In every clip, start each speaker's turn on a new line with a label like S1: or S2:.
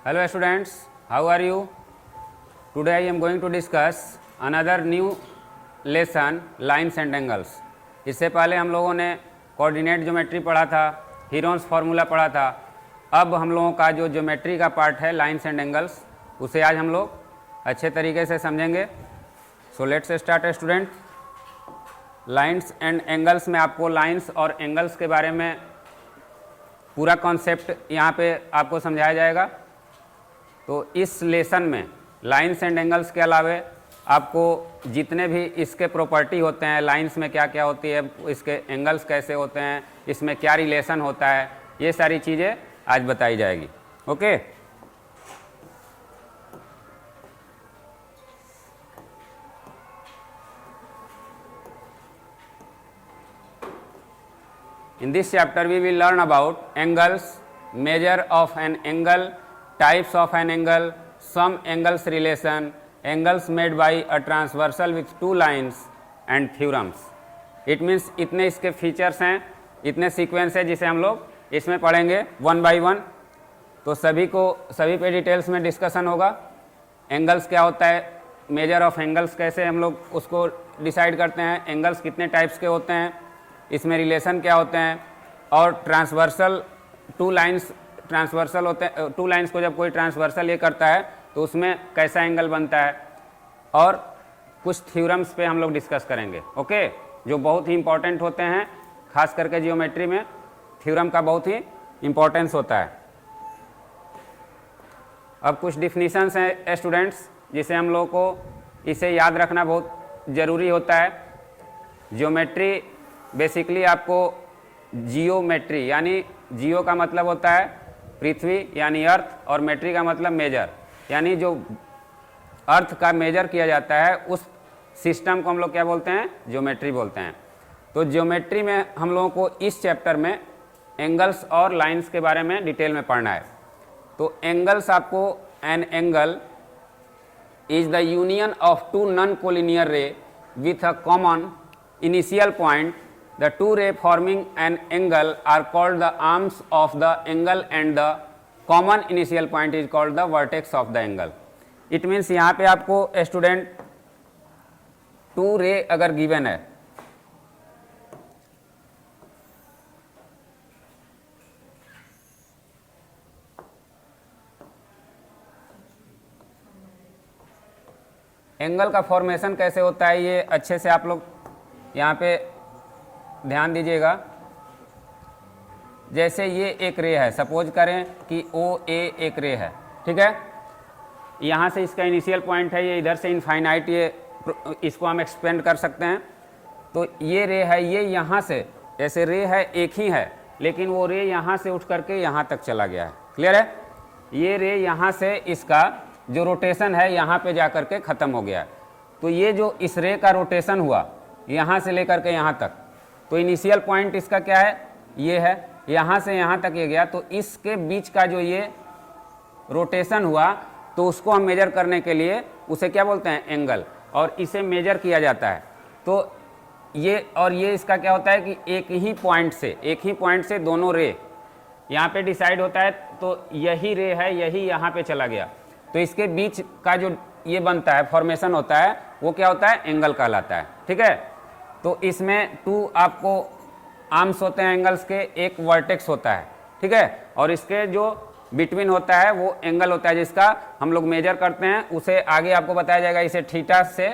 S1: Hello students, how are you? Today I am going to discuss another new lesson, lines and angles. इससे पहले हम लोगों ने coordinate geometry पढ़ा था, हीरोन्स फार्मूला पढ़ा था। अब हम लोगों का जो ज्योमेट्री का पार्ट है लाइन्स एंड एंगल्स, उसे आज हम लोग अच्छे तरीके से समझेंगे। So let's start student. Lines and angles में आपको लाइन्स और एंगल्स के बारे में पूरा कॉन्सेप्ट यहाँ पे आपको समझाया जाएगा। तो इस लेसन में लाइन्स एंड एंगल्स के अलावे आपको जितने भी इसके प्रॉपर्टी होते हैं, लाइन्स में क्या क्या होती है, इसके एंगल्स कैसे होते हैं, इसमें क्या रिलेशन होता है, ये सारी चीज़ें आज बताई जाएगी। Okay, in this chapter we will learn about angles, measure of an angle, types of an angle, some angles relation, angles made by a transversal with two lines and theorems. It means इतने इसके features हैं, इतने sequence है जिसे हम लोग इसमें पढ़ेंगे वन बाय वन। तो सभी पे डिटेल्स में डिस्कशन होगा। एंगल्स क्या होता है, मेजर ऑफ एंगल्स कैसे हम लोग उसको डिसाइड करते हैं, एंगल्स कितने टाइप्स के होते हैं, इसमें रिलेशन क्या होते हैं, और ट्रांसवर्सल टू लाइंस ट्रांसवर्सल होते हैं। टू लाइंस को जब कोई ट्रांसवर्सल ये करता है तो उसमें कैसा एंगल बनता है, और कुछ थ्योरम्स पे हम लोग डिस्कस करेंगे। ओके, जो बहुत ही इंपॉर्टेंट होते हैं, खास करके जियोमेट्री में थ्योरम का बहुत ही इंपॉर्टेंस होता है। अब कुछ डिफिनीशंस हैं स्टूडेंट्स, जिसे हम लोगों को इसे याद रखना बहुत ज़रूरी होता है। जियोमेट्री बेसिकली आपको जियोमेट्री, यानी जियो का मतलब होता है पृथ्वी यानी अर्थ, और मेट्री का मतलब मेजर, यानी जो अर्थ का मेजर किया जाता है उस सिस्टम को हम लोग क्या बोलते हैं, ज्योमेट्री बोलते हैं। तो ज्योमेट्री में हम लोगों को इस चैप्टर में एंगल्स और लाइंस के बारे में डिटेल में पढ़ना है। तो एंगल्स आपको, an angle is the union of two non collinear ray with a common initial point. The two ray forming an angle are called the arms of the angle and the common initial point is called the vertex of the angle. It means यहाँ पे आपको student to रे अगर given है, angle का formation कैसे होता है ये अच्छे से आप लोग यहाँ पे ध्यान दीजिएगा। जैसे ये एक रे है, सपोज करें कि ओ ए एक रे है, ठीक है। यहाँ से इसका इनिशियल पॉइंट है, ये इधर से इनफाइनाइट, ये इसको हम एक्सपेंड कर सकते हैं। तो ये रे है, ये यहाँ से, जैसे रे है एक ही है, लेकिन वो रे यहाँ से उठ करके यहाँ तक चला गया है। क्लियर है? ये रे यहाँ से इसका जो रोटेशन है यहाँ पे जा करके ख़त्म हो गया है। तो ये जो इस रे का रोटेशन हुआ यहाँ से लेकर के यहाँ तक, तो इनिशियल पॉइंट इसका क्या है, ये है, यहाँ से यहाँ तक ये गया। तो इसके बीच का जो ये रोटेशन हुआ, तो उसको हम मेजर करने के लिए उसे क्या बोलते हैं, एंगल, और इसे मेजर किया जाता है। तो ये और ये इसका क्या होता है कि एक ही पॉइंट से दोनों रे यहाँ पे डिसाइड होता है। तो यही रे है, यही यहाँ पे चला गया, तो इसके बीच का जो ये बनता है, फॉर्मेशन होता है, वो क्या होता है, एंगल कहलाता है। ठीक है, तो इसमें टू आपको आर्म्स होते हैं एंगल्स के, एक वर्टेक्स होता है, ठीक है, और इसके जो बिटवीन होता है वो एंगल होता है, जिसका हम लोग मेजर करते हैं। उसे आगे आपको बताया जाएगा, इसे थीटा से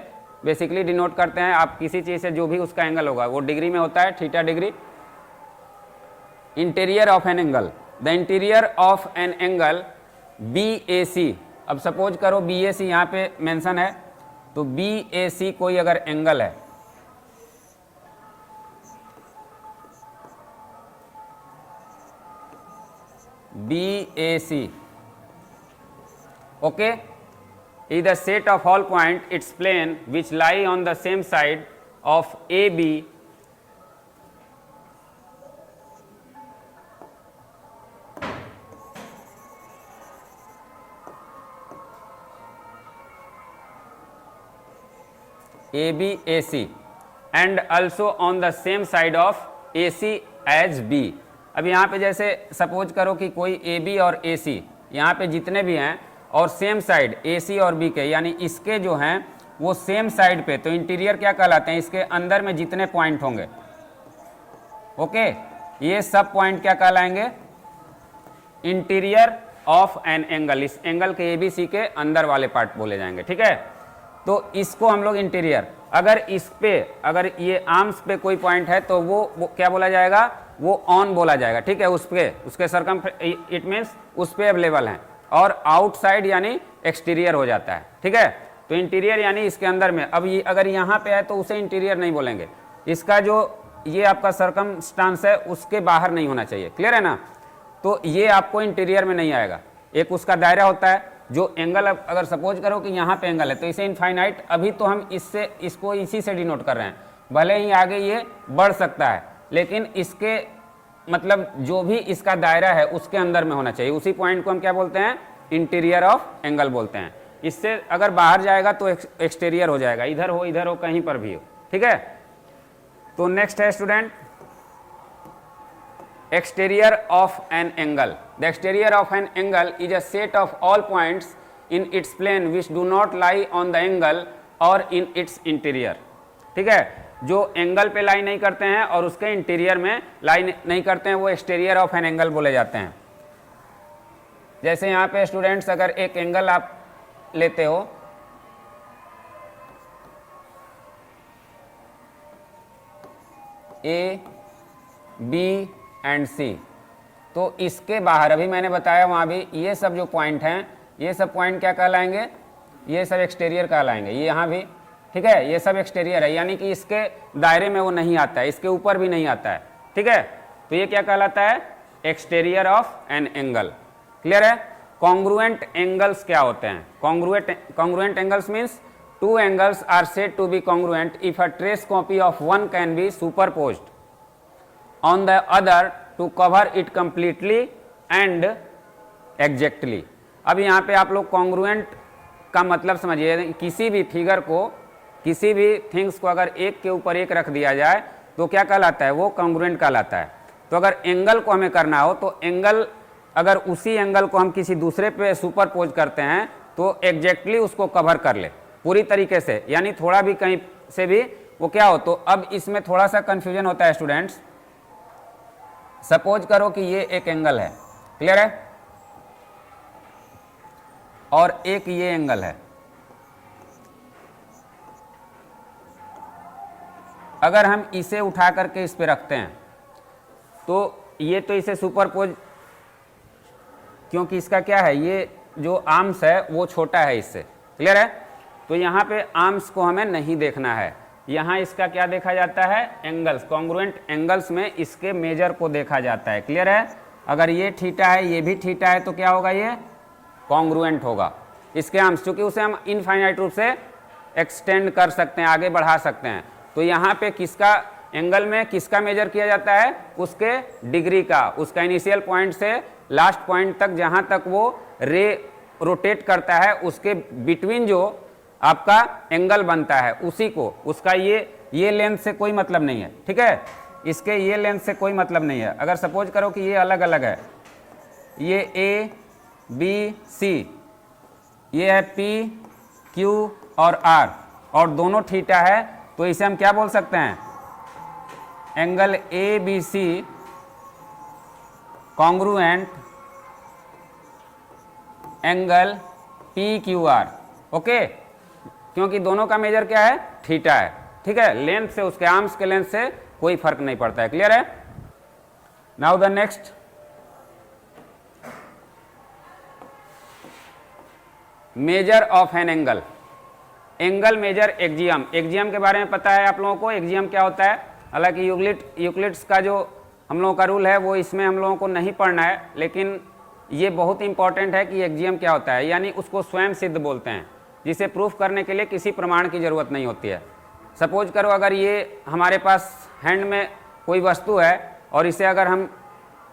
S1: बेसिकली डिनोट करते हैं। आप किसी चीज़ से जो भी उसका एंगल होगा वो डिग्री में होता है, theta degree. Interior of an angle, the interior of an angle B A C. अब सपोज करो बी ए सी यहाँ पे मेंशन है, तो बी ए सी कोई अगर एंगल है, BAC, okay, is the set of all point its plane which lie on the same side of AB ABAC and also on the same side of AC as B। अब यहाँ पे जैसे suppose करो कि कोई A B और ए सी यहाँ पे जितने भी हैं और सेम साइड ए सी और बी के, यानी इसके जो हैं वो सेम साइड पे, तो इंटीरियर क्या कहलाते हैं, इसके अंदर में जितने पॉइंट होंगे, ओके, ये सब पॉइंट क्या कहलाएंगे, इंटीरियर ऑफ एन एंगल। इस एंगल के ए बी सी के अंदर वाले पार्ट बोले जाएंगे, ठीक है। तो इसको हम लोग इंटीरियर, अगर इस पे, अगर ये आर्म्स पे कोई पॉइंट है तो वो क्या बोला जाएगा, वो ऑन बोला जाएगा, ठीक है, उस पे, उसके सरकम, इट मीन्स उस पे अवेलेबल है। और आउटसाइड यानी एक्सटीरियर हो जाता है, ठीक है। तो इंटीरियर यानी इसके अंदर में। अब ये अगर यहाँ पे है तो उसे इंटीरियर नहीं बोलेंगे, इसका जो ये आपका सरकमस्टांस है उसके बाहर नहीं होना चाहिए, क्लियर है ना। तो ये आपको इंटीरियर में नहीं आएगा। एक उसका दायरा होता है, जो एंगल, अगर सपोज करो कि यहाँ पे एंगल है तो इसे इनफाइनाइट, अभी तो हम इससे इसको इसी से डिनोट कर रहे हैं, भले ही आगे ये बढ़ सकता है लेकिन इसके मतलब जो भी इसका दायरा है उसके अंदर में होना चाहिए। उसी पॉइंट को हम क्या बोलते हैं, इंटीरियर ऑफ एंगल बोलते हैं। इससे अगर बाहर जाएगा तो एक्सटीरियर हो जाएगा, इधर हो कहीं पर भी हो, ठीक है। तो नेक्स्ट है student, exterior of an angle. The exterior of an angle is a set of all points in its plane which do not lie on the angle or in its interior. ठीक है, जो angle पे लाई नहीं करते हैं और उसके interior में लाई नहीं करते हैं वो एक्सटीरियर ऑफ एन एंगल बोले जाते हैं। जैसे यहाँ पे स्टूडेंट्स, अगर एक एंगल आप लेते हो, ए बी एंड सी, तो इसके बाहर अभी मैंने बताया वहाँ भी ये सब जो पॉइंट हैं, ये सब पॉइंट क्या कहलाएंगे, ये सब एक्सटीरियर कहलाएंगे। ये यहाँ भी, ठीक है, ये सब एक्सटीरियर है, यानी कि इसके दायरे में वो नहीं आता है, इसके ऊपर भी नहीं आता है, ठीक है। तो ये क्या कहलाता है, exterior of an angle, clear है। कॉन्ग्रुएंट एंगल्स क्या होते हैं, congruent angles means two angles are said to be congruent if a trace copy of one can be superposed on the other to cover it completely and exactly। अब यहाँ पे आप लोग congruent का मतलब समझिए, किसी भी फिगर को, किसी भी थिंग्स को अगर एक के ऊपर एक रख दिया जाए तो क्या कहलाता है, वो कॉन्ग्रुएंट कहलाता है। तो अगर एंगल को हमें करना हो तो एंगल, अगर उसी एंगल को हम किसी दूसरे पे सुपरपोज करते हैं तो एग्जैक्टली उसको कवर कर ले पूरी तरीके से, यानी थोड़ा भी कहीं से भी वो क्या हो। तो अब इसमें थोड़ा सा कंफ्यूजन होता है स्टूडेंट्स। सपोज करो कि ये एक एंगल है, क्लियर है, और एक ये एंगल है। अगर हम इसे उठा करके इस पे रखते हैं तो ये तो इसे सुपरपोज, क्योंकि इसका क्या है, ये जो आर्म्स है वो छोटा है इससे, क्लियर है। तो यहाँ पे आर्म्स को हमें नहीं देखना है, यहाँ इसका क्या देखा जाता है, एंगल्स, कॉन्ग्रुएंट एंगल्स में इसके मेजर को देखा जाता है, क्लियर है। अगर ये थीटा है, ये भी थीटा है, तो क्या होगा, ये कॉन्ग्रुएंट होगा इसके आर्म्स, क्योंकि उसे हम इनफाइनाइट रूप से एक्सटेंड कर सकते हैं, आगे बढ़ा सकते हैं। तो यहाँ पे किसका एंगल में किसका मेजर किया जाता है, उसके डिग्री का, उसका इनिशियल पॉइंट से लास्ट पॉइंट तक, जहाँ तक वो रे रोटेट करता है उसके बिटवीन जो आपका एंगल बनता है उसी को, उसका ये लेंथ से कोई मतलब नहीं है, ठीक है, इसके ये लेंथ से कोई मतलब नहीं है। अगर सपोज करो कि ये अलग अलग है, ये ए बी सी, ये है पी क्यू और आर, और दोनों थीटा है, तो इसे हम क्या बोल सकते हैं, angle A B C congruent angle P Q R, okay, क्योंकि दोनों का मेजर क्या है, थीटा है, ठीक है, लेंथ से, उसके आर्म्स के लेंथ से कोई फर्क नहीं पड़ता है, क्लियर है। Now the next, measure of an angle, angle measure axiom. Axiom के बारे में पता है आप लोगों को, एक्जियम क्या होता है, हालांकि यूक्लिड्स का जो हम लोगों का रूल है वो इसमें हम लोगों को नहीं पढ़ना है, लेकिन ये बहुत इंपॉर्टेंट है कि एक्जियम क्या होता है, यानी उसको स्वयं सिद्ध बोलते हैं, जिसे प्रूफ करने के लिए किसी प्रमाण की ज़रूरत नहीं होती है। सपोज करो अगर ये हमारे पास हैंड में कोई वस्तु है और इसे अगर हम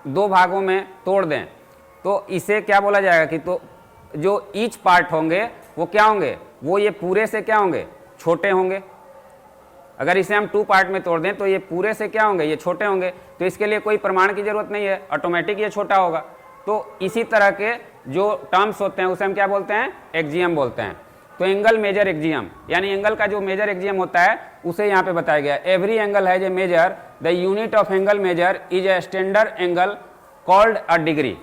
S1: दो भागों में तोड़ दें तो इसे क्या बोला जाएगा कि तो जो ईच पार्ट होंगे वो क्या होंगे, वो ये पूरे से क्या होंगे, छोटे होंगे। अगर इसे हम टू पार्ट में तोड़ दें तो ये पूरे से क्या होंगे, ये छोटे होंगे। तो इसके लिए कोई प्रमाण की ज़रूरत नहीं है, ऑटोमेटिक ये छोटा होगा। तो इसी तरह के जो टर्म्स होते हैं उसे हम क्या बोलते हैं, एक्जियम बोलते हैं। तो एंगल मेजर एक्जियम, यानी एंगल का जो मेजर एक्जियम होता है उसे यहाँ पे बताया गया। Every angle has a measure, the unit of angle measure is a standard angle called a degree.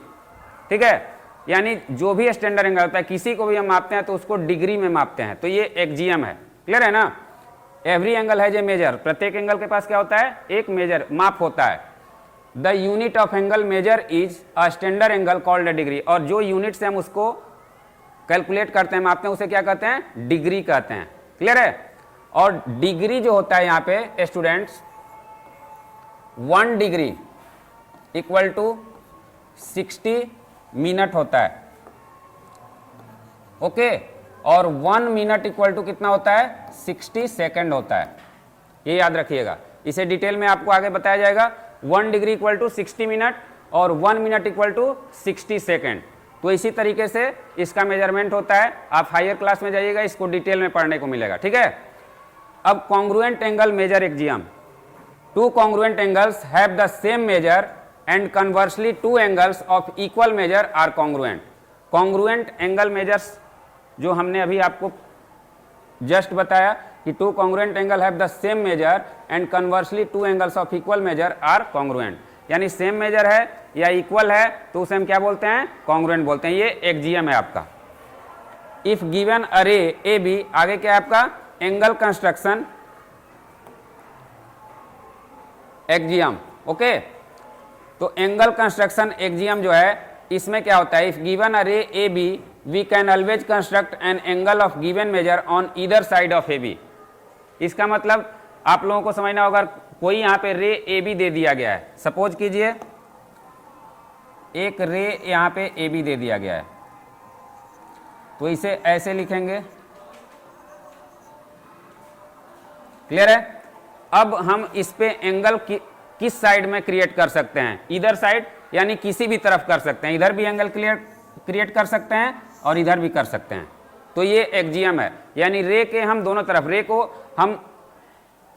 S1: ठीक है, यानी जो भी स्टैंडर्ड एंगल होता है, किसी को भी हम मापते हैं तो उसको डिग्री में मापते हैं, तो ये एक्जियम है। क्लियर है ना। Every angle has a measure, प्रत्येक एंगल के पास क्या होता है, एक मेजर माप होता है। The unit of angle measure is a standard angle called a degree, और जो यूनिट से हम उसको कैलकुलेट करते हैं, मापते हैं, उसे क्या कहते हैं, डिग्री कहते हैं। क्लियर है। और डिग्री जो होता है यहाँ पे students, 1 degree equal to 60 minute होता है। ओके, और 1 मिनट इक्वल टू कितना होता है, 60 सेकंड होता है। ये याद रखिएगा, इसे डिटेल में आपको आगे बताया जाएगा। 1 डिग्री इक्वल टू 60 मिनट और 1 मिनट इक्वल टू 60 सेकंड। तो इसी तरीके से इसका मेजरमेंट होता है। आप हायर क्लास में जाइएगा, इसको डिटेल में पढ़ने को मिलेगा। ठीक है। अब congruent angle measure axiom, 2 congruent angles have the same measure and conversely 2 angles of equal measure are congruent. Congruent angle measures जो हमने अभी आपको जस्ट बताया कि 2 congruent angle have the same measure and conversely 2 angles of equal measure are congruent, यानी same measure है या equal है तो उसे हम क्या बोलते हैं, कॉन्ग्रुएंट बोलते हैं। ये एक्जियम है आपका। इफ गिवन अरे ए बी, आगे क्या है आपका, एंगल कंस्ट्रक्शन एक्जियम। ओके, तो एंगल कंस्ट्रक्शन एक्जियम जो है, इसमें क्या होता है, if given a ray A B we can always construct an angle of given measure on either side of A B. इसका मतलब आप लोगों को समझना होगा, कोई यहाँ पे रे ए बी दे दिया गया है। सपोज कीजिए एक रे यहाँ पे ए बी दे दिया गया है, तो इसे ऐसे लिखेंगे। क्लियर है। अब हम इस पे एंगल किस साइड में क्रिएट कर सकते हैं, इधर साइड, यानी किसी भी तरफ कर सकते हैं। इधर भी एंगल क्रिएट कर सकते हैं और इधर भी कर सकते हैं। तो ये एक्जियम है, यानी रे के हम दोनों तरफ, रे को हम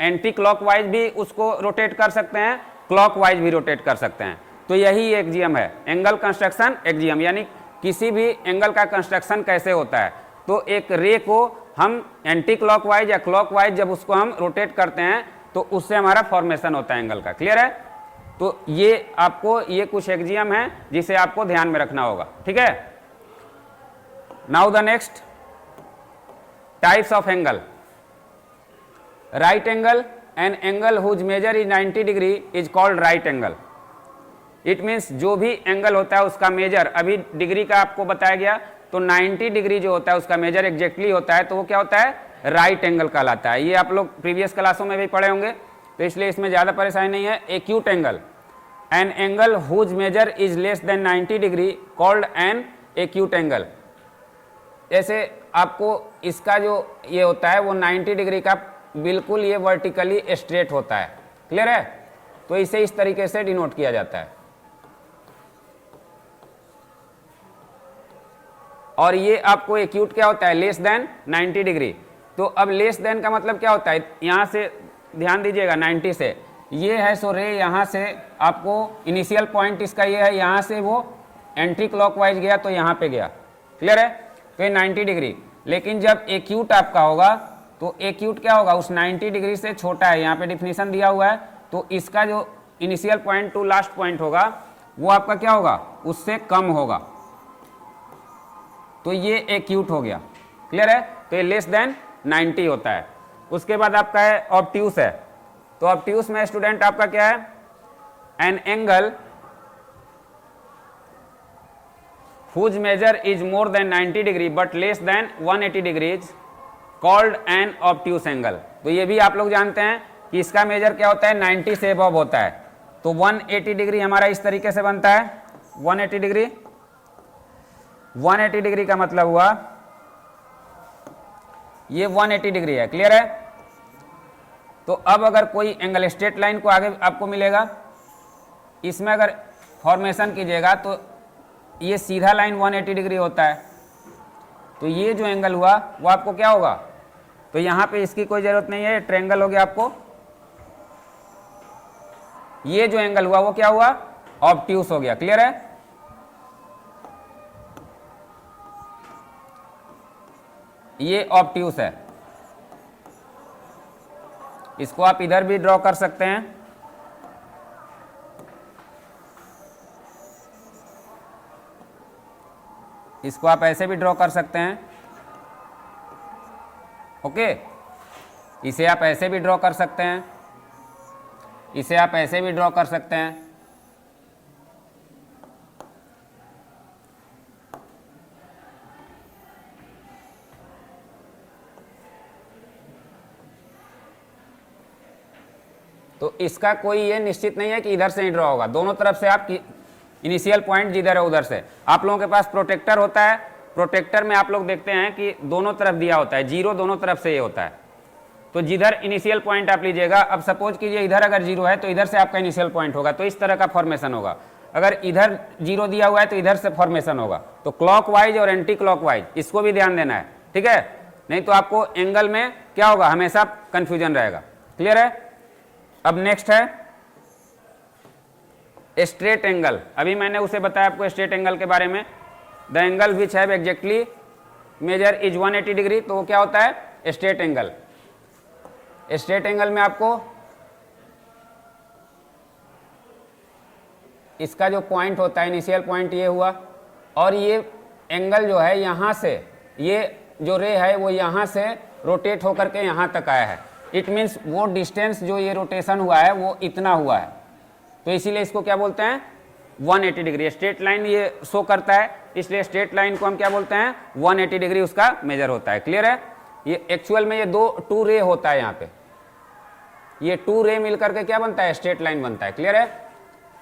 S1: एंटी क्लॉकवाइज भी उसको रोटेट कर सकते हैं, क्लॉकवाइज भी रोटेट कर सकते हैं। तो यही एक्जियम है, एंगल कंस्ट्रक्शन एक्जियम। यानी किसी भी एंगल का कंस्ट्रक्शन कैसे होता है, तो एक रे को हम एंटी क्लॉकवाइज या क्लॉकवाइज जब उसको हम रोटेट करते हैं तो उससे हमारा फॉर्मेशन होता है एंगल का। क्लियर है। तो ये आपको, ये कुछ एक्जियम है जिसे आपको ध्यान में रखना होगा। ठीक है। Now the next types of angle. Right angle, an angle whose measure is 90 degree is called right angle. It means जो भी एंगल होता है उसका मेजर, अभी डिग्री का आपको बताया गया, तो 90 डिग्री जो होता है उसका मेजर एग्जैक्टली होता है, तो वो क्या होता है, राइट एंगल कहलाता है। ये आप लोग प्रीवियस क्लासों में भी पढ़े होंगे, तो इसलिए इसमें ज़्यादा परेशानी नहीं है। Acute angle, an angle whose measure is less than 90 degree called an acute angle. जैसे आपको इसका जो ये होता है वो 90 डिग्री का बिल्कुल ये वर्टिकली स्ट्रेट होता है। क्लियर है। तो इसे इस तरीके से डिनोट किया जाता है। और ये आपको एक्यूट क्या होता है, लेस देन 90 डिग्री। तो अब लेस देन का मतलब क्या होता है, यहाँ से ध्यान दीजिएगा, 90 से ये है, सो रे यहाँ से आपको इनिशियल पॉइंट इसका ये है, यहाँ से वो एंटी क्लॉकवाइज गया तो यहाँ पे गया। क्लियर है। तो ये 90 डिग्री। लेकिन जब एक्यूट आपका होगा तो एक्यूट क्या होगा, उस 90 डिग्री से छोटा है। यहाँ पे डिफिनीशन दिया हुआ है, तो इसका जो initial point two last point होगा वो आपका क्या होगा, उससे कम होगा। तो ये एक्यूट हो गया। क्लियर है। तो ये लेस देन 90 होता है। उसके बाद आपका है ऑब्ट्यूस है। तो ऑब्ट्यूस में स्टूडेंट आपका क्या है, an angle whose measure is more than 90 degree but less than 180 degrees called an obtuse angle. तो ये भी आप लोग जानते हैं कि इसका मेजर क्या होता है, 90 से अबव होता है। तो 180 डिग्री हमारा इस तरीके से बनता है। 180 डिग्री, 180 डिग्री का मतलब हुआ ये 180 डिग्री है। क्लियर है। तो अब अगर कोई एंगल, स्ट्रेट लाइन को आगे आपको मिलेगा, इसमें अगर फॉर्मेशन कीजिएगा तो ये सीधा लाइन 180 डिग्री होता है। तो ये जो एंगल हुआ वो आपको क्या होगा, तो यहाँ पे इसकी कोई जरूरत नहीं है, ट्रायंगल हो गया आपको। ये जो एंगल हुआ वो क्या हुआ, ऑब्ट्यूस हो गया। क्लियर है। ये ऑब्ट्यूस है, इसको आप इधर भी ड्रॉ कर सकते हैं, इसको आप ऐसे भी ड्रॉ कर सकते हैं। ओके, इसे आप ऐसे भी ड्रॉ कर सकते हैं, इसे आप ऐसे भी ड्रॉ कर सकते हैं। तो इसका कोई ये निश्चित नहीं है कि इधर से ही ड्रॉ होगा, दोनों तरफ से आप इनिशियल पॉइंट जिधर है उधर से। आप लोगों के पास प्रोटेक्टर होता है, प्रोटेक्टर में आप लोग देखते हैं कि दोनों तरफ दिया होता है, जीरो दोनों तरफ से ये होता है। तो जिधर इनिशियल पॉइंट आप लीजिएगा, अब सपोज कीजिए इधर अगर जीरो है तो इधर से आपका इनिशियल पॉइंट होगा, तो इस तरह का फॉर्मेशन होगा। अगर इधर जीरो दिया हुआ है तो इधर से फॉर्मेशन होगा। तो क्लॉकवाइज और एंटी क्लॉकवाइज इसको भी ध्यान देना है, ठीक है, नहीं तो आपको एंगल में क्या होगा, हमेशा कंफ्यूजन रहेगा। क्लियर है? अब नेक्स्ट है स्ट्रेट एंगल। अभी मैंने उसे बताया आपको स्ट्रेट एंगल के बारे में, the angle which have exactly measure is 180 degree. तो वो क्या होता है? Straight angle. स्ट्रेट एंगल में आपको इसका जो पॉइंट होता है, इनिशियल पॉइंट ये हुआ, और ये एंगल जो है यहाँ से, ये जो रे है वो यहाँ से रोटेट होकर के यहाँ तक आया है। इट मीन्स वो डिस्टेंस जो ये रोटेशन हुआ है वो इतना हुआ है, तो इसीलिए इसको क्या बोलते हैं? 180 डिग्री। स्ट्रेट लाइन ये शो करता है, इसलिए स्ट्रेट लाइन को हम क्या बोलते हैं? 180 डिग्री उसका मेजर होता है। क्लियर है? ये एक्चुअल में ये टू रे होता है, यहाँ पे ये टू रे मिलकर के क्या बनता है? स्ट्रेट लाइन बनता है। क्लियर है?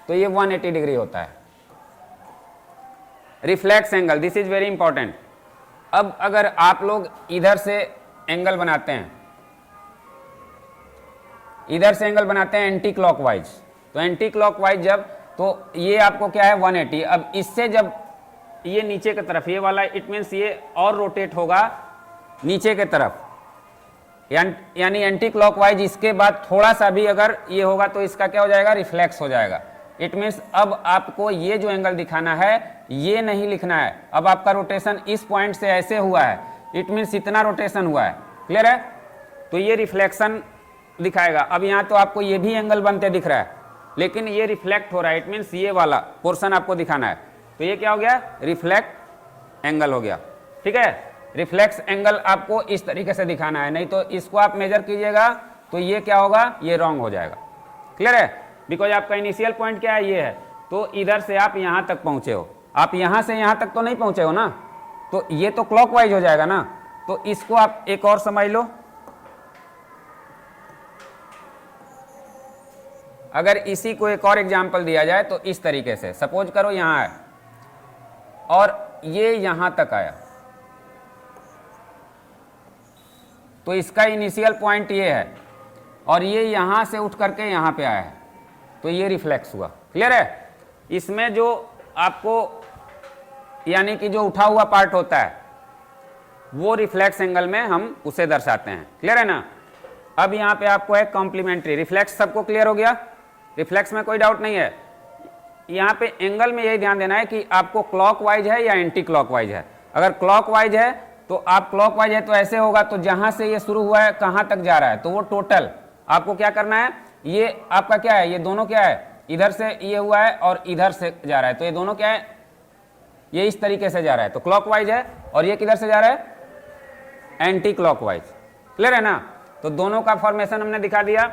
S1: तो ये 180 डिग्री होता है। Reflex angle, this is very important. अब अगर आप लोग इधर से एंगल बनाते हैं, इधर से एंगल बनाते हैं एंटी क्लॉकवाइज, तो एंटी क्लॉकवाइज जब, तो ये आपको क्या है? 180। अब इससे जब ये नीचे की तरफ, ये वाला, इट मीन्स ये और रोटेट होगा नीचे के तरफ, यानी एंटी क्लॉकवाइज। इसके बाद थोड़ा सा भी अगर ये होगा तो इसका क्या हो जाएगा? रिफ्लेक्स हो जाएगा। इट मीन्स अब आपको ये जो एंगल दिखाना है ये नहीं लिखना है, अब आपका रोटेशन इस पॉइंट से ऐसे हुआ है, इट मीन्स इतना रोटेशन हुआ है। क्लियर है? तो ये रिफ्लेक्शन दिखाएगा। अब यहाँ तो आपको ये भी एंगल बनते दिख रहा है, लेकिन ये रिफ्लेक्ट हो रहा है, इट मीन्स ये वाला पोर्शन आपको दिखाना है, तो ये क्या हो गया? रिफ्लेक्ट एंगल हो गया। ठीक है? रिफ्लेक्स एंगल आपको इस तरीके से दिखाना है, नहीं तो इसको आप मेजर कीजिएगा तो ये क्या होगा? ये रॉन्ग हो जाएगा। क्लियर है? बिकॉज आपका इनिशियल पॉइंट क्या है? ये है, तो इधर से आप यहाँ तक पहुँचे हो, आप यहाँ से यहाँ तक तो नहीं पहुँचे हो ना, तो ये तो क्लॉकवाइज हो जाएगा ना। तो इसको आप एक और समझ लो, अगर इसी को एक और एग्जाम्पल दिया जाए तो इस तरीके से, सपोज करो यहाँ है और ये यहाँ तक आया, तो इसका इनिशियल पॉइंट ये है और ये यहाँ से उठ करके यहाँ पे आया है, तो ये रिफ्लेक्स हुआ। क्लियर है? इसमें जो आपको यानी कि जो उठा हुआ पार्ट होता है वो रिफ्लेक्स एंगल में हम उसे दर्शाते हैं। क्लियर है ना? अब यहाँ पे आपको है कॉम्प्लीमेंट्री। रिफ्लेक्स सबको क्लियर हो गया? रिफ्लेक्स में कोई डाउट नहीं है। यहाँ पे एंगल में यही ध्यान देना है कि आपको क्लॉकवाइज है या एंटी क्लॉकवाइज है। अगर क्लॉकवाइज है तो आप क्लॉकवाइज है तो ऐसे होगा, तो जहां से ये शुरू हुआ है कहां तक जा रहा है, तो वो टोटल आपको क्या करना है? ये आपका क्या है? ये दोनों क्या है? इधर से ये हुआ है और इधर से जा रहा है, तो ये दोनों क्या है? ये इस तरीके से जा रहा है, तो क्लॉकवाइज है, और ये किधर से जा रहा है? Anti clockwise. क्लियर है ना? तो दोनों का फॉर्मेशन हमने दिखा दिया।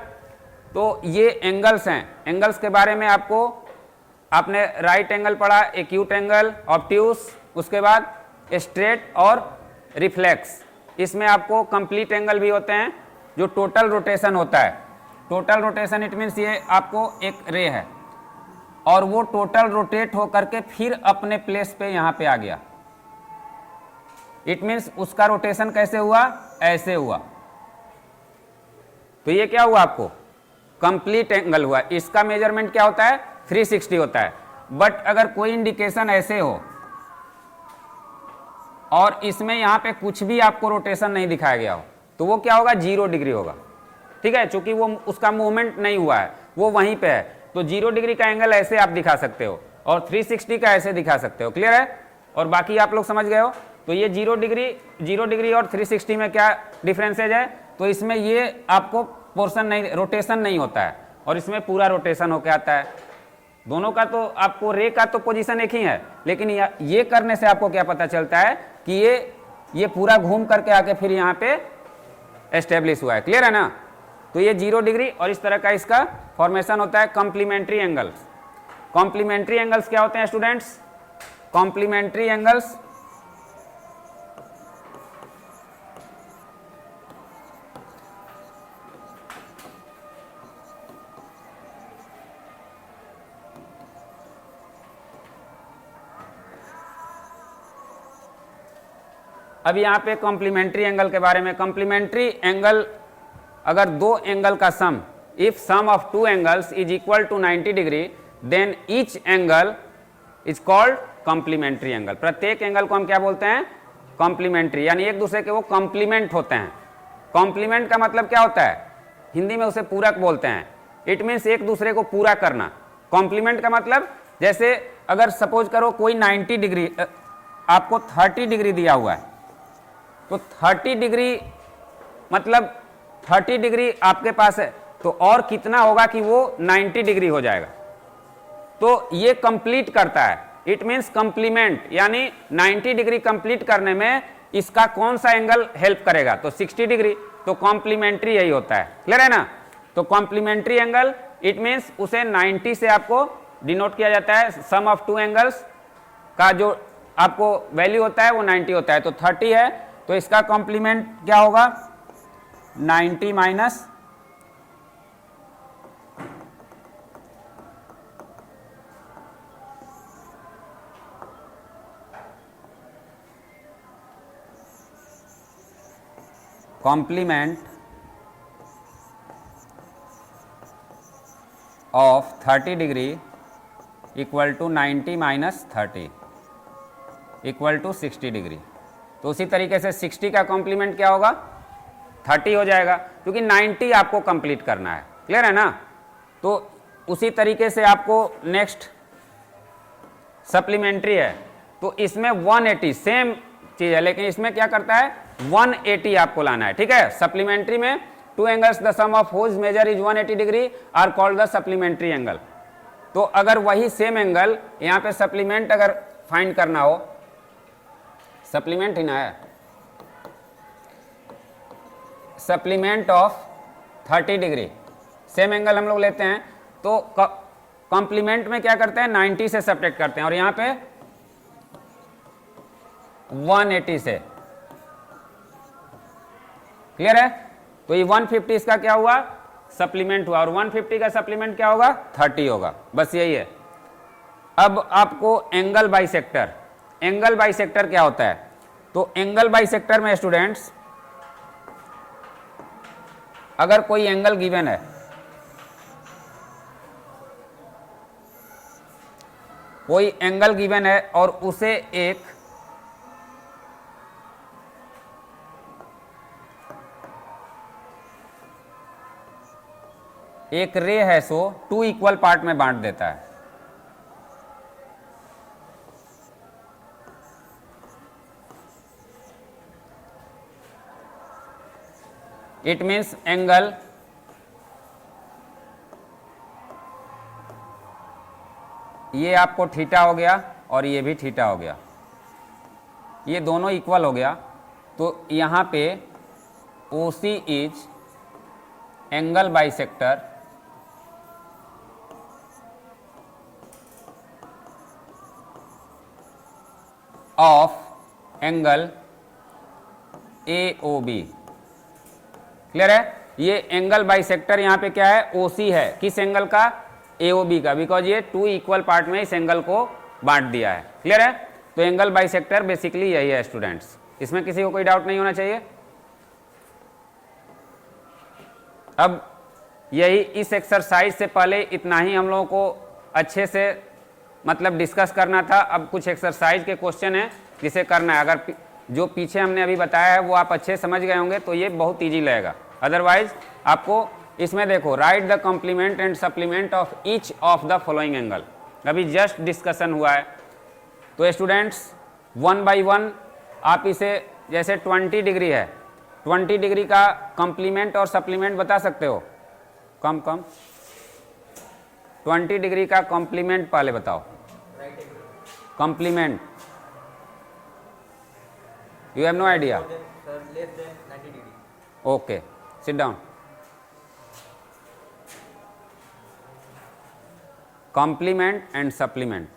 S1: तो ये एंगल्स हैं। एंगल्स के बारे में आपने राइट एंगल पढ़ा, एक्यूट एंगल, ऑब्ट्यूस, उसके बाद स्ट्रेट और रिफ्लेक्स। इसमें आपको कंप्लीट एंगल भी होते हैं, जो टोटल रोटेशन होता है। टोटल रोटेशन इट मीन्स ये आपको एक रे है और वो टोटल रोटेट होकर के फिर अपने प्लेस पे यहाँ पे आ गया, इट मीन्स उसका रोटेशन कैसे हुआ? ऐसे हुआ, तो ये क्या हुआ? आपको कंप्लीट एंगल हुआ। इसका मेजरमेंट क्या होता है? 360 होता है। बट अगर कोई इंडिकेशन ऐसे हो और इसमें यहाँ पे कुछ भी आपको रोटेशन नहीं दिखाया गया हो, तो वो क्या होगा? 0 डिग्री होगा। ठीक है? चूंकि वो उसका मूवमेंट नहीं हुआ है, वो वहीं पे है, तो 0 डिग्री का एंगल ऐसे आप दिखा सकते हो और 360 का ऐसे दिखा सकते हो। क्लियर है? और बाकी आप लोग समझ गए हो? तो ये 0 डिग्री और 360 में क्या डिफरेंसेज है, तो इसमें ये आपको पोर्शन नहीं, रोटेशन नहीं होता है, और इसमें पूरा रोटेशन होकर आता है। दोनों का तो आपको रे का तो पोजीशन एक ही है, लेकिन ये करने से आपको क्या पता चलता है कि ये पूरा घूम करके आके फिर यहाँ पे एस्टेब्लिश हुआ है। क्लियर है ना? तो ये 0 डिग्री और इस तरह का इसका फॉर्मेशन होता है कॉम्प्लीमेंट्री एंगल्स। कॉम्प्लीमेंट्री एंगल्स क्या होते हैं स्टूडेंट्स? कॉम्प्लीमेंट्री एंगल्स अब यहाँ पे कॉम्प्लीमेंट्री एंगल के बारे में, कॉम्प्लीमेंट्री एंगल अगर दो एंगल का sum, if sum of two angles is equal to 90 degree then each angle is called complementary angle. प्रत्येक एंगल को हम क्या बोलते हैं? कॉम्प्लीमेंट्री, यानी एक दूसरे के वो कॉम्प्लीमेंट होते हैं। कॉम्प्लीमेंट का मतलब क्या होता है? हिंदी में उसे पूरक बोलते हैं। इट मीन्स एक दूसरे को पूरा करना। कॉम्प्लीमेंट का मतलब जैसे अगर सपोज करो कोई 90 डिग्री आपको 30 डिग्री दिया हुआ है, तो 30 डिग्री मतलब 30 डिग्री आपके पास है, तो और कितना होगा कि वो 90 डिग्री हो जाएगा। तो ये कंप्लीट करता है, इट मीन्स कंप्लीमेंट, यानी 90 डिग्री कंप्लीट करने में इसका कौन सा एंगल हेल्प करेगा? तो 60 डिग्री। तो कॉम्प्लीमेंट्री यही होता है। क्लियर है ना? तो कॉम्प्लीमेंट्री एंगल इट मीन्स उसे 90 से आपको डिनोट किया जाता है। सम ऑफ टू एंगल्स का जो आपको वैल्यू होता है वो 90 होता है। तो 30 है, तो इसका कॉम्प्लीमेंट क्या होगा? 90 minus complement of 30 degree equal to 90 minus 30 equal to 60 degree. तो उसी तरीके से 60 का कॉम्प्लीमेंट क्या होगा? 30 हो जाएगा, क्योंकि 90 आपको कंप्लीट करना है। क्लियर है ना? तो उसी तरीके से आपको नेक्स्ट सप्लीमेंट्री है, तो इसमें 180 सेम चीज है, लेकिन इसमें क्या करता है? 180 आपको लाना है। ठीक है? सप्लीमेंट्री में two angles the sum of whose measure is 180 degree are called the supplementary angle. तो अगर वही सेम एंगल यहाँ पे सप्लीमेंट अगर फाइंड करना हो, सप्लीमेंट ही ना है, supplement of 30 degree same angle हम लोग लेते हैं, तो कॉम्प्लीमेंट में क्या करते हैं? 90 से सब्ट्रैक्ट करते हैं, और यहाँ पे 180 से। क्लियर है? तो ये 150 इसका क्या हुआ? सप्लीमेंट हुआ, और 150 का सप्लीमेंट क्या होगा? 30 होगा। बस यही है। अब आपको एंगल बाइसेक्टर, एंगल बाइसेक्टर क्या होता है? तो एंगल बाइसेक्टर में स्टूडेंट्स अगर कोई एंगल गिवन है, कोई एंगल गिवन है और उसे एक रे है सो 2 इक्वल पार्ट में बांट देता है। इट मीन्स एंगल ये आपको थीटा हो गया और ये भी थीटा हो गया, ये दोनों इक्वल हो गया। तो यहाँ पे OC is angle bisector of angle AOB। Clear है? ये एंगल बाइसेक्टर यहाँ पे क्या है? OC है। किस एंगल का? AOB का, बिकॉज ये 2 इक्वल पार्ट में इस एंगल को बांट दिया है। क्लियर है? तो एंगल बाइसेक्टर बेसिकली यही है स्टूडेंट्स, इसमें किसी को कोई डाउट नहीं होना चाहिए। अब यही इस एक्सरसाइज से पहले इतना ही हम लोगों को अच्छे से मतलब डिस्कस करना था। अब कुछ एक्सरसाइज के क्वेश्चन हैं जिसे करना है। अगर जो पीछे हमने अभी बताया है वो आप अच्छे समझ गए होंगे तो ये बहुत ईजी लगेगा। अदरवाइज आपको इसमें देखो, write the complement and supplement of each of the following angle, अभी जस्ट डिस्कशन हुआ है। तो स्टूडेंट्स 1 बाई 1 आप इसे जैसे 20 डिग्री है, 20 डिग्री का कॉम्प्लीमेंट और सप्लीमेंट बता सकते हो? कम 20 डिग्री का कॉम्प्लीमेंट पहले बताओ। Complement, you have no idea? Okay, sit down. Complement and supplement.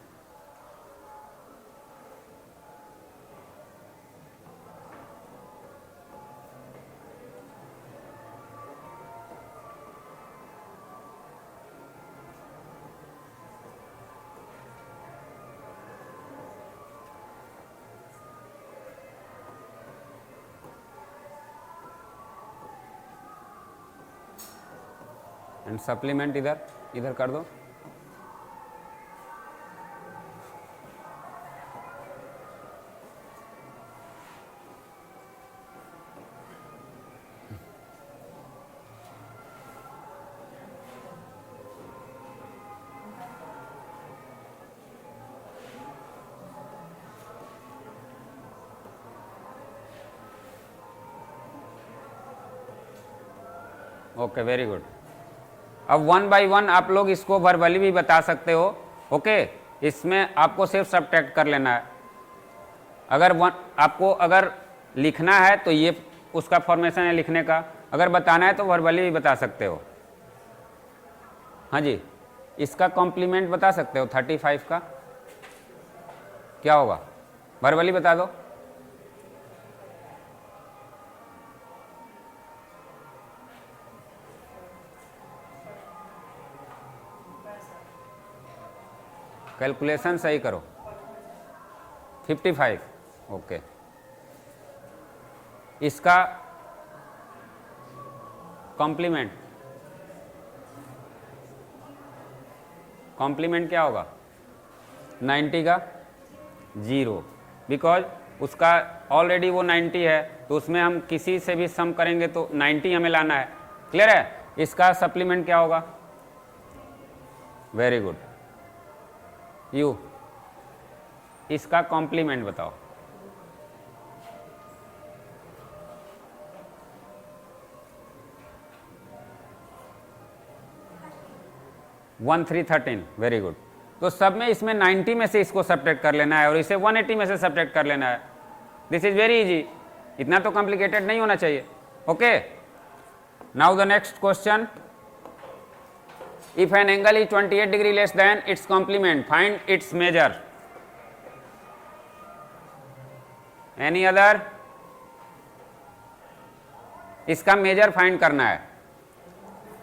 S1: And supplement इधर कर दो। Okay, very good. अब 1 बाई 1 आप लोग इसको वर्बली भी बता सकते हो। ओके, इसमें आपको सिर्फ सब्ट्रैक्ट कर लेना है। आपको अगर लिखना है तो ये उसका फॉर्मेशन है लिखने का, अगर बताना है तो वर्बली भी बता सकते हो। हाँ जी, इसका कॉम्प्लीमेंट बता सकते हो 35 का क्या होगा? वर्बली बता दो। कैलकुलेशन सही करो। 55, ओके। इसका कॉम्प्लीमेंट क्या होगा? 90 का 0, बिकॉज उसका ऑलरेडी वो 90 है, तो उसमें हम किसी से भी सम करेंगे तो 90 हमें लाना है। क्लियर है? इसका सप्लीमेंट क्या होगा? Very good. यू, इसका कॉम्प्लीमेंट बताओ। One 313, very good. तो सब में इसमें 90 में से इसको सब्ट्रैक्ट कर लेना है और इसे 180 में से सब्ट्रैक्ट कर लेना है। दिस इज वेरी इजी, इतना तो कॉम्प्लिकेटेड नहीं होना चाहिए। Okay, now the next question. If an angle is 28 degree less than its complement, find its measure. Any other? इसका मेजर फाइंड करना है।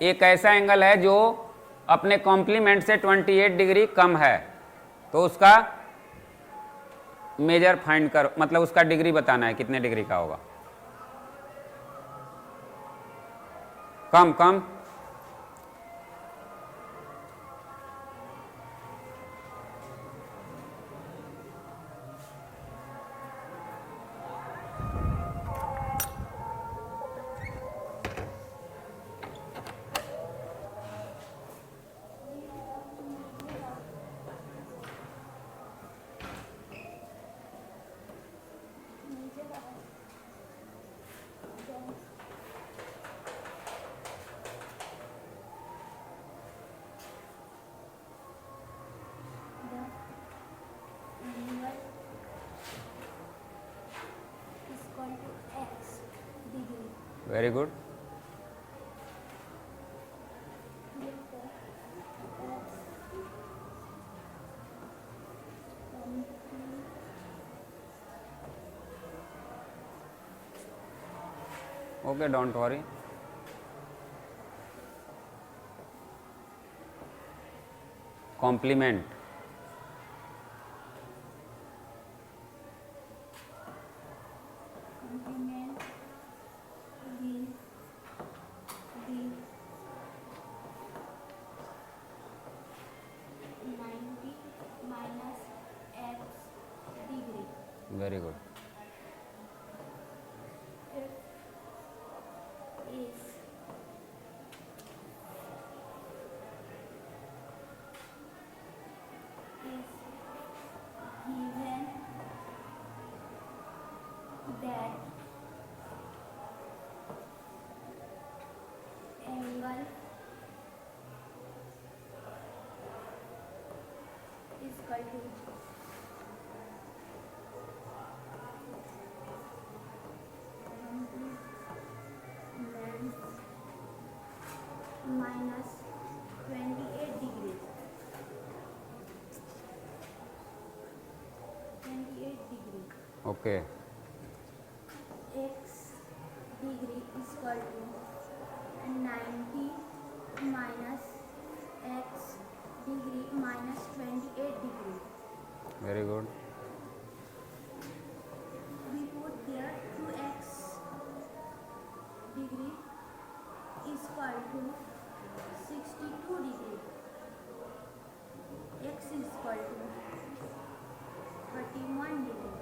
S1: एक ऐसा एंगल है जो अपने कॉम्प्लीमेंट से 28 डिग्री कम है, तो उसका मेजर फाइंड कर, मतलब उसका डिग्री बताना है कितने डिग्री का होगा। Come very good. Okay, don't worry. Complement very good.
S2: that angle is equal to minus 28 degrees. 28 degree.
S1: Okay.
S2: X degree is equal to 90 minus x degree minus 28 degree.
S1: Very good.
S2: We put there 2x degree is equal to 62 degree. X is equal to 31 degree.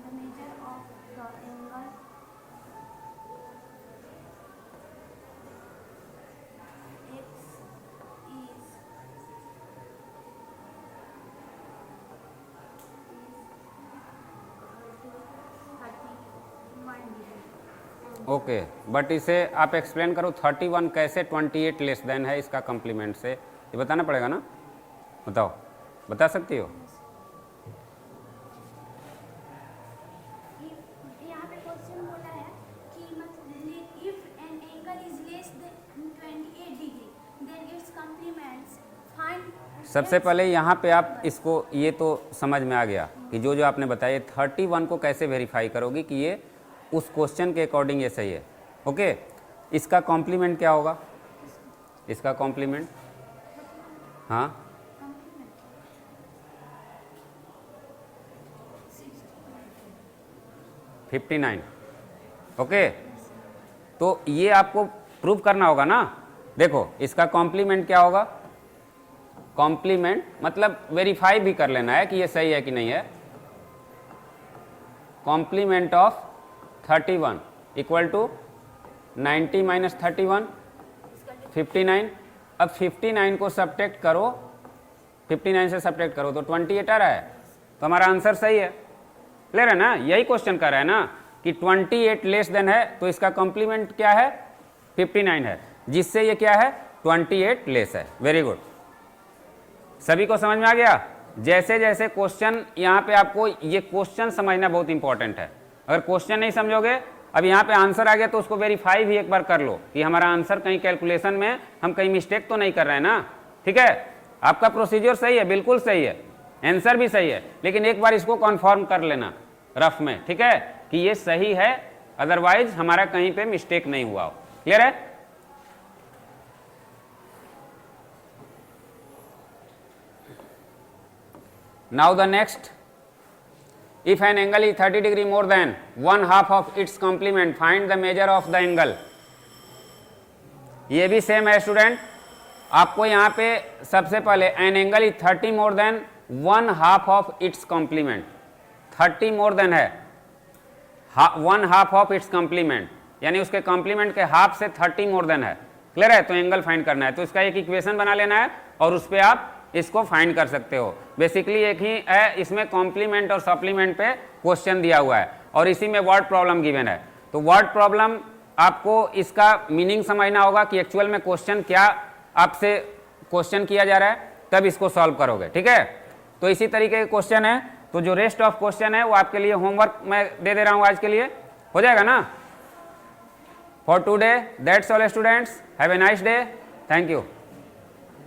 S2: The measure of the angle x is 31 degree.
S1: Okay but इसे आप explain करो 31 कैसे 28 less than है इसका complement से, ये बताना पड़ेगा ना, बताओ, बता सकती हो?
S2: यहाँ पे क्वेश्चन बोला है कि मतलब if an angle is less than 28 degree then its complements find.
S1: सबसे पहले यहाँ पे आप इसको, ये तो समझ में आ गया कि जो जो आपने बताया 31 को कैसे वेरीफाई करोगी कि ये उस क्वेश्चन के अकॉर्डिंग ये सही है। ओके, इसका कॉम्प्लीमेंट क्या होगा? इसका कॉम्प्लीमेंट, हाँ 59। ओके, तो ये आपको प्रूव करना होगा ना। देखो इसका कॉम्प्लीमेंट क्या होगा? कॉम्प्लीमेंट मतलब वेरीफाई भी कर लेना है कि ये सही है कि नहीं है। Complement of 31 equal to 90 minus 31 59। अब 59 को सब्ट्रैक्ट करो, 59 से सब्ट्रैक्ट करो तो 28 आ रहा है, तो हमारा आंसर सही है। क्लियर है ना? यही क्वेश्चन कर रहा है ना कि 28 लेस देन है तो इसका कॉम्प्लीमेंट क्या है? 59 है, जिससे ये क्या है? 28 लेस है। वेरी गुड, सभी को समझ में आ गया? जैसे जैसे क्वेश्चन, यहाँ पे आपको ये क्वेश्चन समझना बहुत इंपॉर्टेंट है। अगर क्वेश्चन नहीं समझोगे, अब यहाँ पे आंसर आ गया तो उसको वेरीफाई भी एक बार कर लो कि हमारा आंसर कहीं कैलकुलेशन में हम कहीं मिस्टेक तो नहीं कर रहे हैं ना। ठीक है, आपका प्रोसीजर सही है, बिल्कुल सही है, आंसर भी सही है, लेकिन एक बार इसको कन्फर्म कर लेना रफ में, ठीक है, कि ये सही है, अदरवाइज हमारा कहीं पे मिस्टेक नहीं हुआ हो। क्लियर है? Now the next, if an angle is 30 degree more than 1/2 of its complement, find the measure of the angle. ये भी सेम है स्टूडेंट, आपको यहाँ पे सबसे पहले an angle is 30 more than 1/2 of its complement. 30 more than है 1/2 of its complement, यानी उसके कॉम्प्लीमेंट के हाफ से 30 मोर देन है। क्लियर है? तो एंगल फाइंड करना है, तो इसका एक इक्वेशन बना लेना है और उस पर आप इसको फाइंड कर सकते हो। बेसिकली एक ही है, इसमें कॉम्प्लीमेंट और सप्लीमेंट पे क्वेश्चन दिया हुआ है और इसी में वर्ड प्रॉब्लम गिवन है। तो वर्ड प्रॉब्लम आपको इसका मीनिंग समझना होगा कि एक्चुअल में क्वेश्चन क्या आपसे क्वेश्चन किया जा रहा है, तब इसको सॉल्व करोगे। ठीक है, तो इसी तरीके के क्वेश्चन है, तो जो रेस्ट ऑफ क्वेश्चन है वो आपके लिए होमवर्क मैं दे दे रहा हूँ आज के लिए, हो जाएगा ना। For today that's all students, have a nice day, thank you.